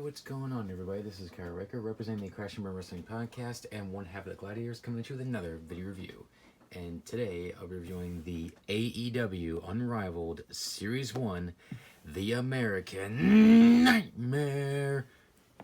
what's going on, everybody? This is Kyle Riker, representing the Crash and Burn Wrestling Podcast, and one half of the Gladiators, coming at you with another video review. And today, I'll be reviewing the AEW Unrivaled Series 1, The American Nightmare,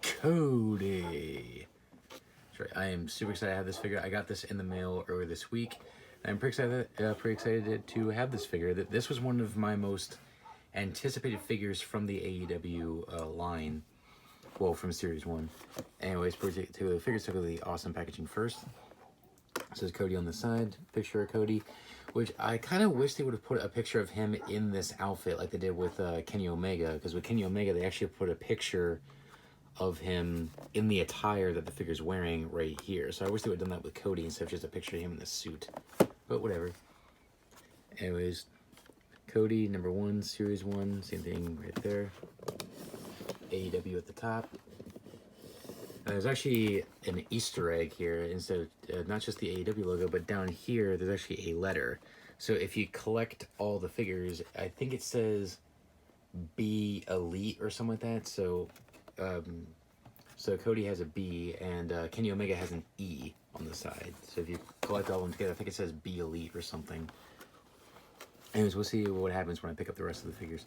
Cody. That's right, I am super excited to have this figure. I got this in the mail earlier this week. I'm pretty excited to have this figure. This was one of my most anticipated figures from the AEW line. Well, from Series 1. Anyways, to the figures, took the awesome packaging first. This is Cody on the side, picture of Cody, which I kind of wish they would have put a picture of him in this outfit like they did with Kenny Omega, because with Kenny Omega, they actually put a picture of him in the attire that the figure's wearing right here. So I wish they would have done that with Cody instead of just a picture of him in the suit. But whatever. Anyways, Cody, number 1, Series 1, same thing right there. AEW at the top. There's actually an Easter egg here, instead of not just the AEW logo, but down here there's actually a letter. So if you collect all the figures, I think it says B Elite or something like that. So so Cody has a B and Kenny Omega has an E on the side. So if you collect all of them together, I think it says B Elite or something. Anyways, we'll see what happens when I pick up the rest of the figures.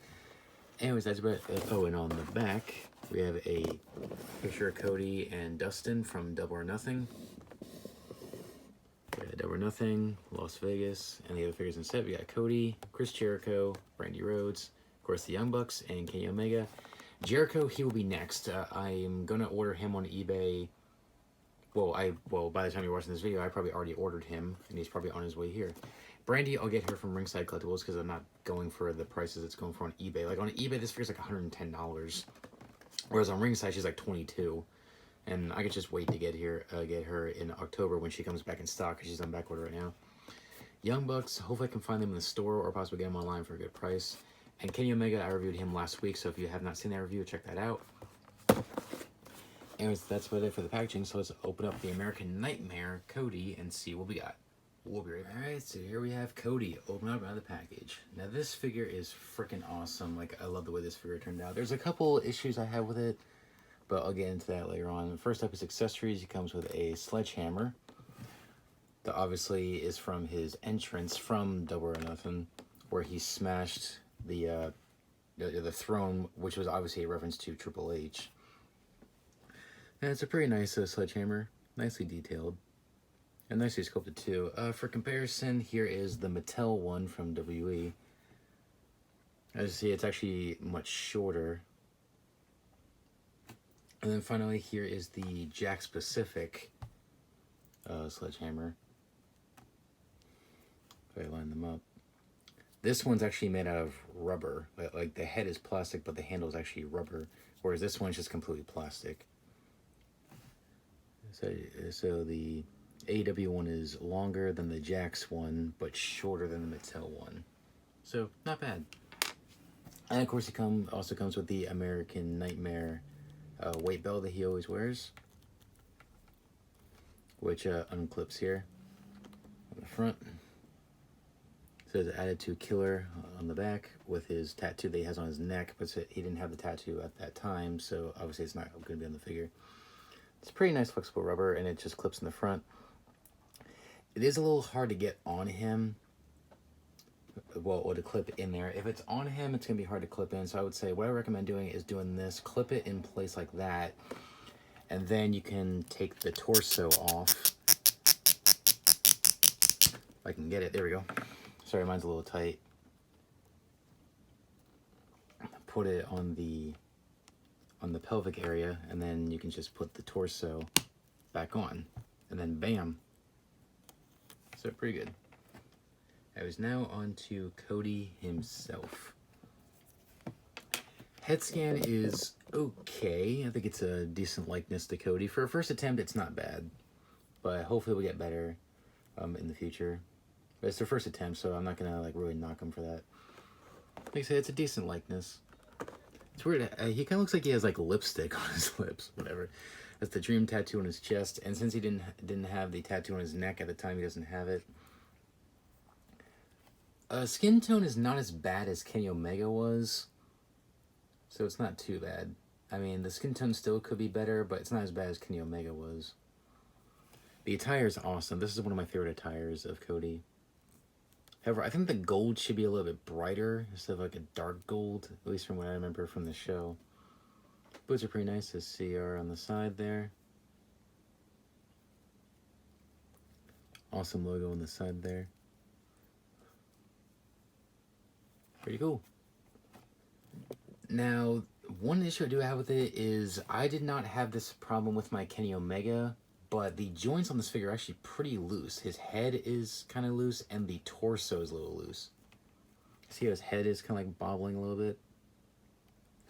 Anyways, that's about it. Oh, and on the back, we have a picture of Cody and Dustin from Double or Nothing. Double or Nothing, Las Vegas, and the other figures instead. We got Cody, Chris Jericho, Brandy Rhodes, of course the Young Bucks, and Kenny Omega. Jericho, he will be next. I'm going to order him on eBay. Well, by the time you're watching this video, I probably already ordered him, and he's probably on his way here. Brandy, I'll get her from Ringside Collectibles because I'm not going for the prices it's going for on eBay. Like on eBay, this figure's like $110, whereas on Ringside she's like $22. And I could just wait to get her in October when she comes back in stock because she's on back order right now. Young Bucks, hopefully I can find them in the store or possibly get them online for a good price. And Kenny Omega, I reviewed him last week, so if you have not seen that review, check that out. Anyways, that's about it for the packaging. So let's open up the American Nightmare Cody and see what we got. We'll be right back. Alright, so here we have Cody open up out of the package. Now this figure is freaking awesome. Like, I love the way this figure turned out. There's a couple issues I have with it, but I'll get into that later on. First up is accessories. He comes with a sledgehammer. That obviously is from his entrance from Double or Nothing, where he smashed the throne, which was obviously a reference to Triple H. And it's a pretty nice sledgehammer. Nicely detailed. And nicely sculpted too. For comparison, here is the Mattel one from WE. As you see, it's actually much shorter. And then finally, here is the Jakks Pacific sledgehammer. If I line them up. This one's actually made out of rubber. Like the head is plastic, but the handle is actually rubber. Whereas this one's just completely plastic. So the AEW one is longer than the Jakks one, but shorter than the Mattel one. So, not bad. And of course, he also comes with the American Nightmare weight belt that he always wears, which unclips here on the front. It says Attitude Killer on the back with his tattoo that he has on his neck, but he didn't have the tattoo at that time, so obviously it's not going to be on the figure. It's pretty nice flexible rubber, and it just clips in the front. It is a little hard to get on him, well, or to clip in there. If it's on him, it's going to be hard to clip in, so I would say what I recommend doing is doing this, clip it in place like that, and then you can take the torso off. If I can get it, there we go. Sorry, mine's a little tight. Put it on the pelvic area, and then you can just put the torso back on, and then bam. So pretty good. I was now on to Cody himself. Head scan is okay. I think it's a decent likeness to Cody. For a first attempt, it's not bad, but hopefully we'll get better in the future. But it's their first attempt, so I'm not gonna like really knock him for that. Like I said, it's a decent likeness. It's weird. He kind of looks like he has like lipstick on his lips, whatever. That's the dream tattoo on his chest, and since he didn't have the tattoo on his neck at the time, he doesn't have it. Skin tone is not as bad as Kenny Omega was, so it's not too bad. I mean, the skin tone still could be better, but it's not as bad as Kenny Omega was. The attire is awesome. This is one of my favorite attires of Cody. However, I think the gold should be a little bit brighter instead of like a dark gold, at least from what I remember from the show. Boots are pretty nice. The CR on the side there. Awesome logo on the side there. Pretty cool. Now, one issue I do have with it is I did not have this problem with my Kenny Omega, but the joints on this figure are actually pretty loose. His head is kind of loose, and the torso is a little loose. See how his head is kind of like bobbling a little bit?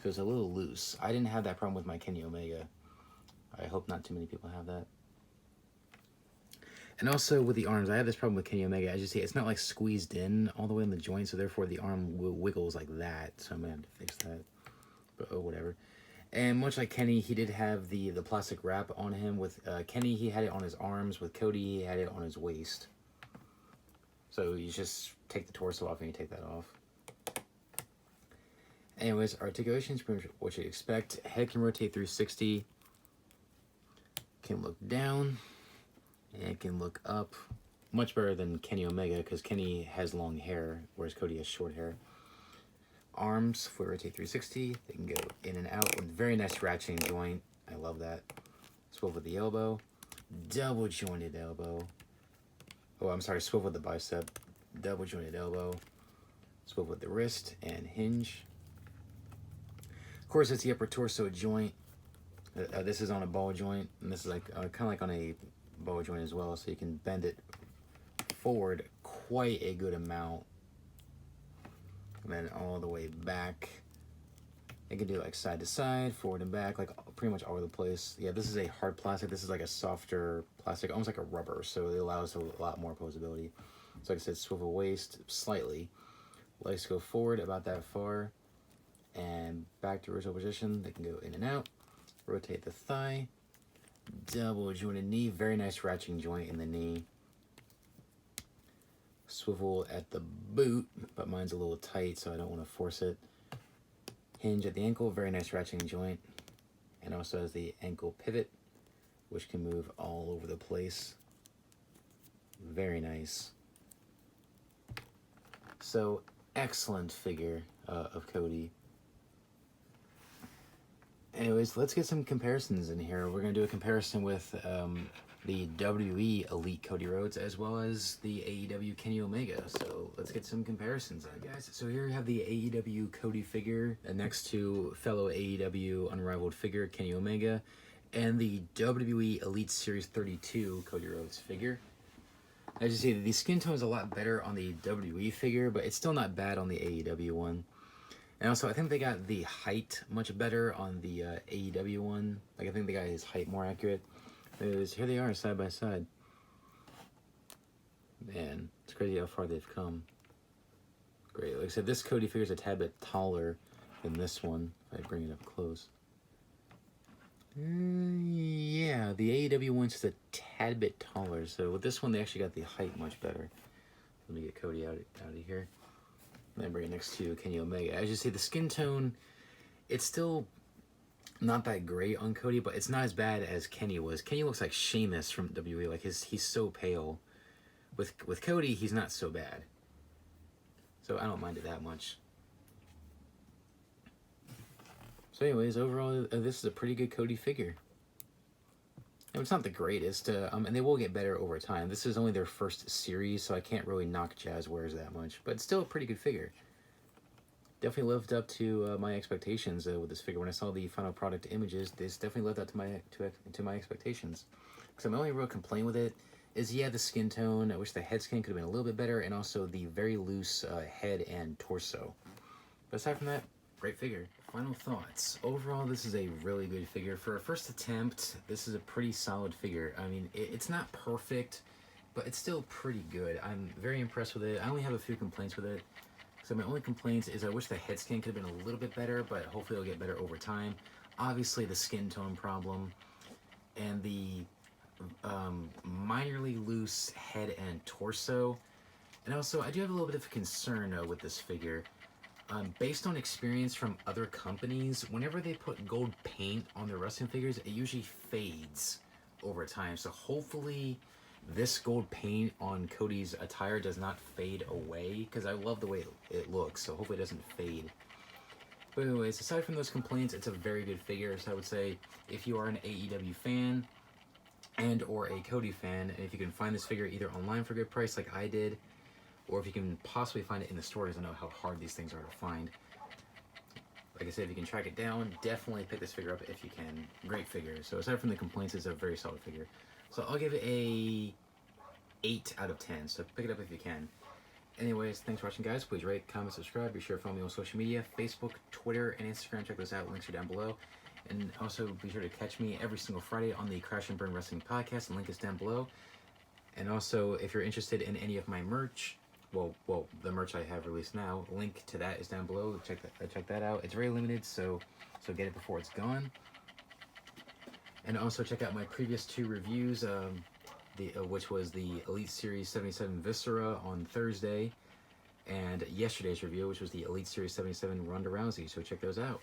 So it's a little loose. I didn't have that problem with my Kenny Omega. I hope not too many people have that. And also with the arms, I have this problem with Kenny Omega. As you see, it's not like squeezed in all the way in the joint, so therefore the arm wiggles like that. So I'm gonna have to fix that. But oh, whatever. And much like Kenny, he did have the plastic wrap on him. With Kenny, he had it on his arms. With Cody, he had it on his waist. So you just take the torso off and you take that off. Anyways, articulation is pretty much what you'd expect. Head can rotate 360. Can look down. And it can look up. Much better than Kenny Omega, because Kenny has long hair, whereas Cody has short hair. Arms, if we rotate 360, they can go in and out with very nice ratcheting joint. I love that. Swivel with the elbow. Double jointed elbow. Oh, I'm sorry, swivel with the bicep. Double jointed elbow. Swivel with the wrist and hinge. Of course, it's the upper torso joint. This is on a ball joint, and this is like kind of like on a ball joint as well, so you can bend it forward quite a good amount, and then all the way back. You can do like side to side, forward and back, like pretty much all over the place. Yeah, this is a hard plastic. This is like a softer plastic, almost like a rubber, so it allows a lot more posability. So like I said, swivel waist slightly. Legs go forward about that far, and back to original position. They can go in and out. Rotate the thigh. Double jointed knee. Very nice ratcheting joint in the knee. Swivel at the boot, but mine's a little tight, so I don't want to force it. Hinge at the ankle. Very nice ratcheting joint. And also has the ankle pivot, which can move all over the place. Very nice. So, excellent figure of Cody. Anyways, let's get some comparisons in here. We're going to do a comparison with the WWE Elite Cody Rhodes as well as the AEW Kenny Omega. So let's get some comparisons on, guys. So here we have the AEW Cody figure next to fellow AEW Unrivaled figure Kenny Omega, and the WWE Elite Series 32 Cody Rhodes figure. As you see, the skin tone is a lot better on the WWE figure, but it's still not bad on the AEW one. And also, I think they got the height much better on the AEW one. Like, I think they got his height more accurate. Anyways, here they are, side by side. Man, it's crazy how far they've come. Great. Like I said, this Cody figure is a tad bit taller than this one, if I bring it up close. Yeah, the AEW one's just a tad bit taller. So with this one, they actually got the height much better. Let me get Cody out of here. And then bring it next to Kenny Omega. As you see, the skin tone, it's still not that great on Cody, but it's not as bad as Kenny was. Kenny looks like Sheamus from WWE. Like he's so pale. With Cody, he's not so bad. So I don't mind it that much. So anyways, overall, this is a pretty good Cody figure. And it's not the greatest, and they will get better over time. This is only their first series, so I can't really knock Jazzwares that much. But it's still a pretty good figure. Definitely lived up to my expectations with this figure. When I saw the final product images, this definitely lived up to my expectations. Because my only real complaint with it is, yeah, the skin tone. I wish the head skin could have been a little bit better, and also the very loose head and torso. But aside from that, great figure. Final thoughts. Overall, this is a really good figure. For a first attempt, this is a pretty solid figure. I mean, it's not perfect, but it's still pretty good. I'm very impressed with it. I only have a few complaints with it. So my only complaints is I wish the head skin could have been a little bit better, but hopefully it'll get better over time. Obviously, the skin tone problem and the minorly loose head and torso. And also, I do have a little bit of a concern with this figure. Based on experience from other companies, whenever they put gold paint on their wrestling figures, it usually fades over time. So hopefully this gold paint on Cody's attire does not fade away, because I love the way it looks, so hopefully it doesn't fade. But anyways, aside from those complaints, it's a very good figure. So I would say if you are an AEW fan and or a Cody fan, and if you can find this figure either online for a good price like I did, or if you can possibly find it in the stores, I know how hard these things are to find. Like I said, if you can track it down, definitely pick this figure up if you can. Great figure. So aside from the complaints, it's a very solid figure. So I'll give it a 8 out of 10. So pick it up if you can. Anyways, thanks for watching, guys. Please rate, comment, subscribe. Be sure to follow me on social media, Facebook, Twitter, and Instagram. Check those out. Links are down below. And also be sure to catch me every single Friday on the Crash and Burn Wrestling Podcast. The link is down below. And also, if you're interested in any of my merch, well, the merch I have released now, link to that is down below. Check that out. It's very limited, so get it before it's gone. And also check out my previous 2 reviews, which was the Elite Series 77 Viscera on Thursday, and yesterday's review, which was the Elite Series 77 Ronda Rousey. So check those out.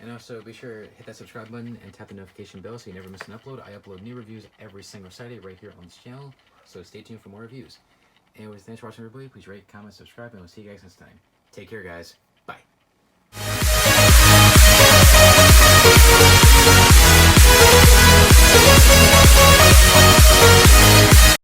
And also be sure to hit that subscribe button and tap the notification bell so you never miss an upload. I upload new reviews every single Saturday right here on this channel, so stay tuned for more reviews. Anyways, thanks for watching, everybody. Please rate, comment, subscribe, and we'll see you guys next time. Take care, guys. Bye.